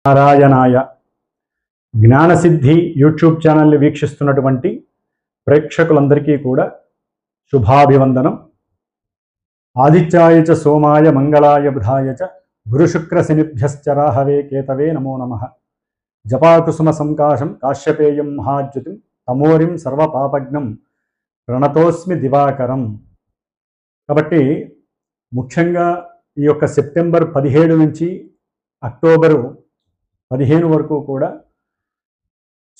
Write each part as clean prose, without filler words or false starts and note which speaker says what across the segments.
Speaker 1: నారాయణాయ. జ్ఞానసిద్ధి యూట్యూబ్ ఛానల్ని వీక్షిస్తున్నటువంటి ప్రేక్షకులందరికీ కూడా శుభాభివందనం. ఆదిత్యాయ చ సోమాయ మంగళాయ బుధాయ చ గురుశుక్రశనిభ్యశ్చరాహవే కేతవే నమో నమః. జపాకుసుమ సంకాశం కాశ్యపేయం మహాద్యుతిం తమోరిం సర్వపాపజ్ఞం ప్రణతోస్మి దివాకరం. కాబట్టి ముఖ్యంగా ఈ యొక్క సెప్టెంబర్ 17 నుంచి అక్టోబరు 15 వరకు కూడా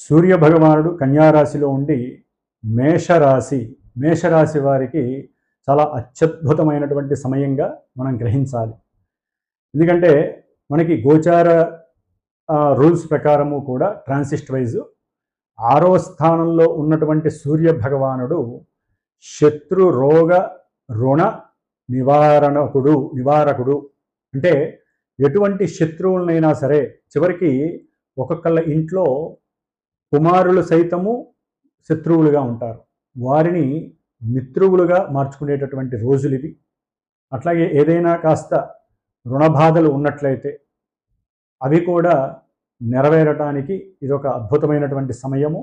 Speaker 1: సూర్యభగవానుడు కన్యారాశిలో ఉండి మేషరాశి వారికి చాలా అత్యద్భుతమైనటువంటి సమయంగా మనం గ్రహించాలి. ఎందుకంటే మనకి గోచార రూల్స్ ప్రకారము కూడా ట్రాన్సిస్ట్ వైజ్ 6వ స్థానంలో ఉన్నటువంటి సూర్యభగవానుడు శత్రు రోగ రుణ నివారకుడు. అంటే ఎటువంటి శత్రువులనైనా సరే చివరికి ఒక్కొక్కళ్ళ ఇంట్లో కుమారులు సైతము శత్రువులుగా ఉంటారు, వారిని మిత్రువులుగా మార్చుకునేటటువంటి రోజులు ఇవి. అట్లాగే ఏదైనా కాస్త రుణబాధలు ఉన్నట్లయితే అవి కూడా నెరవేరటానికి ఇదొక అద్భుతమైనటువంటి సమయము.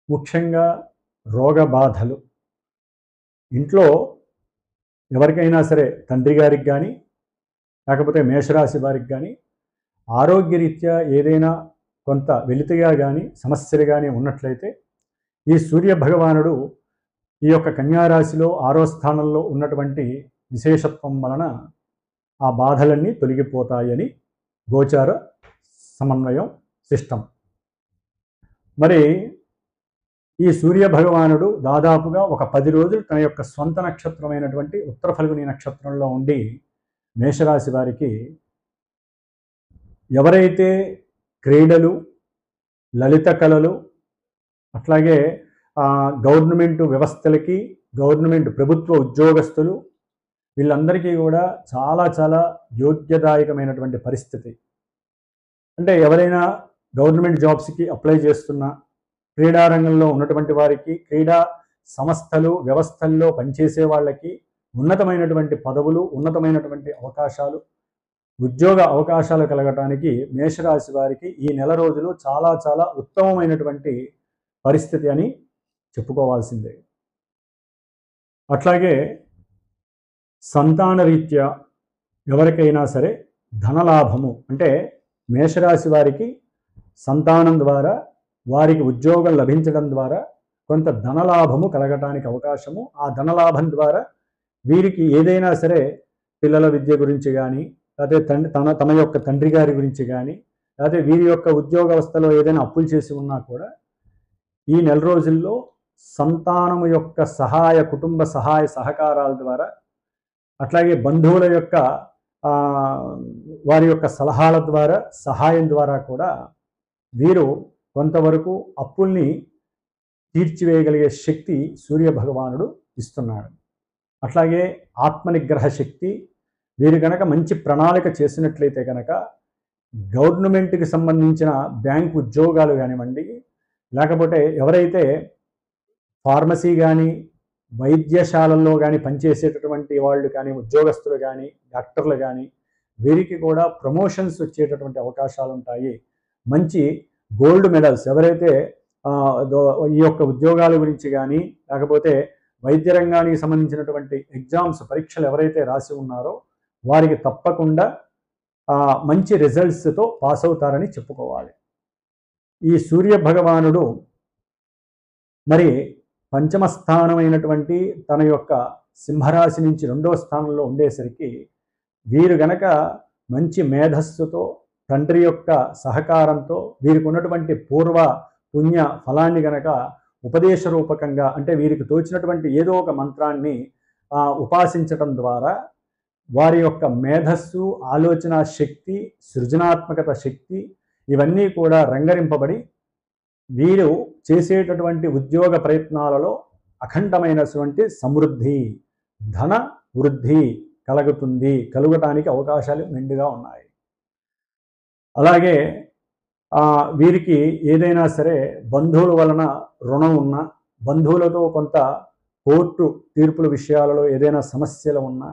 Speaker 1: ముఖ్యంగా రోగ బాధలు ఇంట్లో ఎవరికైనా సరే, తండ్రి గారికి కానీ లేకపోతే మేషరాశి వారికి కానీ ఆరోగ్యరీత్యా ఏదైనా కొంత వెలితిగా కానీ సమస్యలు కానీ ఉన్నట్లయితే ఈ సూర్యభగవానుడు ఈ యొక్క కన్యారాశిలో 6వ స్థానంలో ఉన్నటువంటి విశేషత్వం వలన ఆ బాధలన్నీ తొలగిపోతాయని గోచార సమన్వయం సిస్టమ్. మరి ఈ సూర్యభగవానుడు దాదాపుగా ఒక 10 రోజులు తన యొక్క స్వంత నక్షత్రమైనటువంటి ఉత్తర ఫల్గుని నక్షత్రంలో ఉండి మేషరాశి వారికి ఎవరైతే క్రీడలు, లలిత కళలు, అట్లాగే గవర్నమెంట్ వ్యవస్థలకి, గవర్నమెంట్ ప్రభుత్వ ఉద్యోగస్తులు, వీళ్ళందరికీ కూడా చాలా చాలా యోగ్యదాయకమైనటువంటి పరిస్థితి. అంటే ఎవరైనా గవర్నమెంట్ జాబ్స్కి అప్లై చేస్తున్నా, క్రీడారంగంలో ఉన్నటువంటి వారికి, క్రీడా సంస్థలు వ్యవస్థల్లో పనిచేసే వాళ్ళకి ఉన్నతమైనటువంటి పదవులు, ఉన్నతమైనటువంటి అవకాశాలు, ఉద్యోగ అవకాశాలు కలగటానికి మేషరాశి వారికి ఈ నెల రోజులు చాలా చాలా ఉత్తమమైనటువంటి పరిస్థితి అని చెప్పుకోవాల్సిందే. అట్లాగే సంతాన రీత్యా ఎవరికైనా సరే ధనలాభము, అంటే మేషరాశి వారికి సంతానం ద్వారా, వారికి ఉద్యోగం లభించడం ద్వారా కొంత ధనలాభము కలగటానికి అవకాశము. ఆ ధనలాభం ద్వారా వీరికి ఏదైనా సరే పిల్లల విద్య గురించి కానీ, లేకపోతే తమ యొక్క తండ్రి గారి గురించి కానీ, లేకపోతే వీరి యొక్క ఉద్యోగ వ్యవస్థలో ఏదైనా అప్పులు చేసి ఉన్నా కూడా ఈ నెల రోజుల్లో సంతానము యొక్క కుటుంబ సహాయ సహకారాల ద్వారా, అట్లాగే బంధువుల యొక్క వారి యొక్క సలహాల ద్వారా, సహాయం ద్వారా కూడా వీరు కొంతవరకు అప్పుల్ని తీర్చివేయగలిగే శక్తి సూర్యభగవానుడు ఇస్తున్నాడు. అట్లాగే ఆత్మనిగ్రహ శక్తి, వీరు కనుక మంచి ప్రణాళిక చేసినట్లయితే కనుక గవర్నమెంట్కి సంబంధించిన బ్యాంక్ ఉద్యోగాలు కానివ్వండి, లేకపోతే ఎవరైతే ఫార్మసీ కానీ వైద్యశాలల్లో కానీ పనిచేసేటటువంటి వాళ్ళు కానీ, ఉద్యోగస్తులు కానీ, డాక్టర్లు కానీ, వీరికి కూడా ప్రమోషన్స్ వచ్చేటటువంటి అవకాశాలు ఉంటాయి. మంచి గోల్డ్ మెడల్స్, ఎవరైతే ఈ యొక్క ఉద్యోగాల గురించి కానీ, లేకపోతే వైద్య రంగానికి సంబంధించినటువంటి ఎగ్జామ్స్, పరీక్షలు ఎవరైతే రాసి ఉన్నారో వారికి తప్పకుండా మంచి రిజల్ట్స్తో పాస్ అవుతారని చెప్పుకోవాలి. ఈ సూర్యభగవానుడు మరి పంచమ స్థానమైనటువంటి తన యొక్క సింహరాశి నుంచి 2వ స్థానంలో ఉండేసరికి వీరు గనక మంచి మేధస్సుతో, తండ్రి యొక్క సహకారంతో, వీరికి ఉన్నటువంటి పూర్వ పుణ్య ఫలాన్ని గనక ఉపదేశ రూపకంగా, అంటే వీరికి తోచినటువంటి ఏదో ఒక మంత్రాన్ని ఉపాసించటం ద్వారా వారి యొక్క మేధస్సు, ఆలోచన శక్తి, సృజనాత్మకత శక్తి ఇవన్నీ కూడా రంగరింపబడి వీరు చేసేటటువంటి ఉద్యోగ ప్రయత్నాలలో అఖండమైనటువంటి సమృద్ధి, ధన వృద్ధి కలుగటానికి అవకాశాలు మెండుగా ఉన్నాయి. అలాగే వీరికి ఏదైనా సరే బంధువుల వలన రుణం ఉన్నా, బంధువులతో కొంత కోర్టు తీర్పుల విషయాలలో ఏదైనా సమస్యలు ఉన్నా,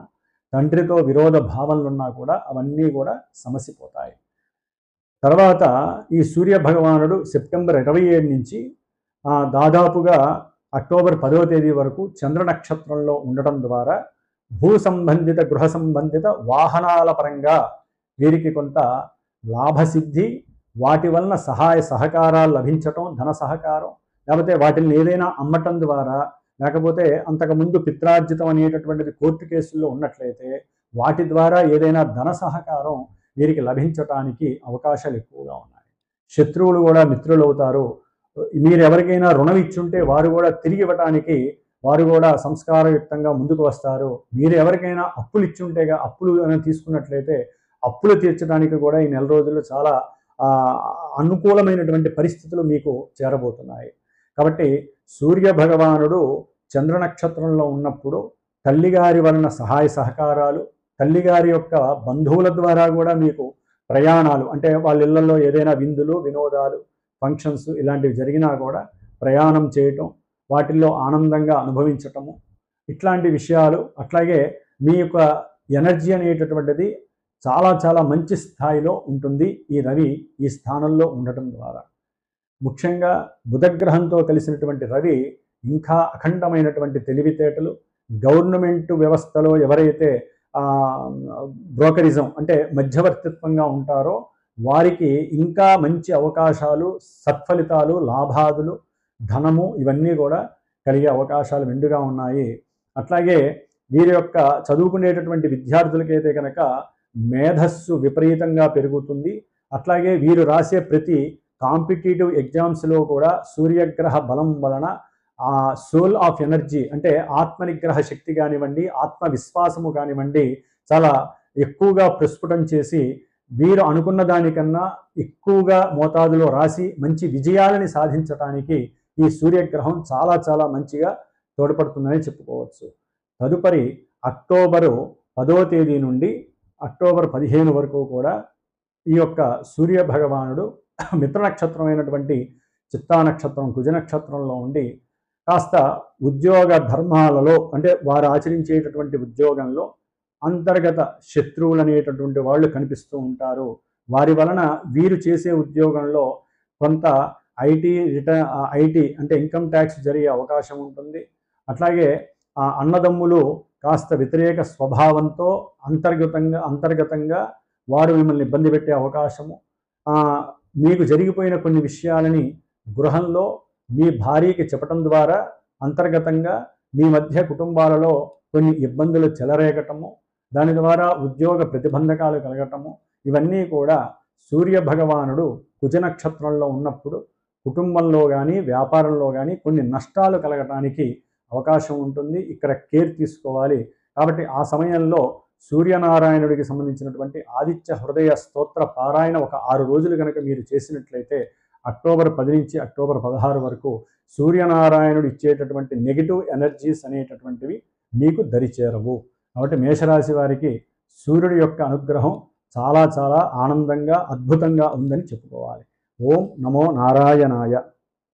Speaker 1: తండ్రితో విరోధ భావనలు ఉన్నా కూడా అవన్నీ కూడా సమసిపోతాయి. తర్వాత ఈ సూర్య భగవానుడు సెప్టెంబర్ 27 నుంచి దాదాపుగా అక్టోబర్ 10వ తేదీ వరకు చంద్ర నక్షత్రంలో ఉండటం ద్వారా భూ సంబంధిత గృహ సంబంధిత వాహనాల పరంగా వీరికి కొంత లాభసిద్ధి, వాటి వలన సహాయ సహకారాలు లభించటం, ధన సహకారం, లేకపోతే వాటిని ఏదైనా అమ్మటం ద్వారా, లేకపోతే అంతకుముందు పిత్రార్జితం అనేటటువంటిది కోర్టు కేసుల్లో ఉన్నట్లయితే వాటి ద్వారా ఏదైనా ధన సహకారం వీరికి లభించటానికి అవకాశాలు ఎక్కువగా ఉన్నాయి. శత్రువులు కూడా మిత్రులు అవుతారు. మీరు ఎవరికైనా రుణం ఇచ్చుంటే వారు కూడా తిరిగి ఇవ్వటానికి వారు కూడా సంస్కారయుక్తంగా ముందుకు వస్తారు. మీరు ఎవరికైనా అప్పులు ఇచ్చుంటేగా అప్పులు తీసుకున్నట్లయితే అప్పులు తీర్చడానికి కూడా ఈ నెల రోజులు చాలా అనుకూలమైనటువంటి పరిస్థితులు మీకు చేరబోతున్నాయి. కాబట్టి సూర్య భగవానుడు చంద్ర నక్షత్రంలో ఉన్నప్పుడు తల్లిగారి వలన సహాయ సహకారాలు, తల్లిగారి యొక్క బంధువుల ద్వారా కూడా మీకు ప్రయాణాలు, అంటే వాళ్ళ ఇళ్లలో ఏదైనా విందులు, వినోదాలు, ఫంక్షన్స్ ఇలాంటివి జరిగినా కూడా ప్రయాణం చేయటం, వాటిల్లో ఆనందంగా అనుభవించటము, ఇట్లాంటి విషయాలు. అట్లాగే మీ యొక్క ఎనర్జీ అనేటటువంటిది చాలా చాలా మంచి స్థాయిలో ఉంటుంది ఈ రవి ఈ స్థానంలో ఉండటం ద్వారా. ముఖ్యంగా బుధగ్రహంతో కలిసినటువంటి రవి ఇంకా అఖండమైనటువంటి తెలివితేటలు, గవర్నమెంట్ వ్యవస్థలో ఎవరైతే బ్రోకరిజం అంటే మధ్యవర్తిత్వంగా ఉంటారో వారికి ఇంకా మంచి అవకాశాలు, సత్ఫలితాలు, లాభాదులు, ధనము ఇవన్నీ కూడా కలిగే అవకాశాలు మెండుగా ఉన్నాయి. అట్లాగే వీరి యొక్క చదువుకునేటటువంటి విద్యార్థులకైతే కనుక మేధస్సు విపరీతంగా పెరుగుతుంది. అట్లాగే వీరు రాసే ప్రతి కాంపిటేటివ్ ఎగ్జామ్స్లో కూడా సూర్యగ్రహ బలం వలన ఆ సోల్ ఆఫ్ ఎనర్జీ అంటే ఆత్మనిగ్రహ శక్తి కానివ్వండి, ఆత్మవిశ్వాసము కానివ్వండి చాలా ఎక్కువగా ప్రస్ఫుటం చేసి వీరు అనుకున్న దానికన్నా ఎక్కువగా మోతాదులో రాసి మంచి విజయాలని సాధించడానికి ఈ సూర్యగ్రహం చాలా చాలా మంచిగా తోడ్పడుతుందని చెప్పుకోవచ్చు. తదుపరి అక్టోబరు 10వ తేదీ నుండి అక్టోబర్ 15 వరకు కూడా ఈ యొక్క సూర్య భగవానుడు మిత్ర నక్షత్రమైనటువంటి చిత్తా నక్షత్రం, కుజ నక్షత్రంలో ఉండి కాస్త ఉద్యోగ ధర్మాలలో అంటే వారు ఆచరించేటటువంటి ఉద్యోగంలో అంతర్గత శత్రువులు అనేటటువంటి వాళ్ళు కనిపిస్తూ ఉంటారు. వారి వలన వీరు చేసే ఉద్యోగంలో కొంత ఐటీ అంటే ఇన్కమ్ ట్యాక్స్ జరిగే అవకాశం ఉంటుంది. అట్లాగే అన్నదమ్ములు కాస్త వ్యతిరేక స్వభావంతో అంతర్గతంగా వారు మిమ్మల్ని ఇబ్బంది పెట్టే అవకాశము, మీకు జరిగిపోయిన కొన్ని విషయాలని గృహంలో మీ భార్యకి చెప్పటం ద్వారా అంతర్గతంగా మీ మధ్య కుటుంబాలలో కొన్ని ఇబ్బందులు చెలరేగటము, దాని ద్వారా ఉద్యోగ ప్రతిబంధకాలు కలగటము, ఇవన్నీ కూడా సూర్య భగవానుడు కుజ నక్షత్రంలో ఉన్నప్పుడు కుటుంబంలో కానీ వ్యాపారంలో కానీ కొన్ని నష్టాలు కలగటానికి అవకాశం ఉంటుంది. ఇక్కడ కేర్ తీసుకోవాలి. కాబట్టి ఆ సమయంలో సూర్యనారాయణుడికి సంబంధించినటువంటి ఆదిత్య హృదయ స్తోత్ర పారాయణ ఒక 6 రోజులు కనుక మీరు చేసినట్లయితే అక్టోబర్ 10 నుంచి అక్టోబర్ 16 వరకు సూర్యనారాయణుడు ఇచ్చేటటువంటి నెగిటివ్ ఎనర్జీస్ అనేటటువంటివి మీకు దరిచేరవు. కాబట్టి మేషరాశి వారికి సూర్యుడి యొక్క అనుగ్రహం చాలా చాలా ఆనందంగా అద్భుతంగా ఉందని చెప్పుకోవాలి. ఓం నమో నారాయణాయ.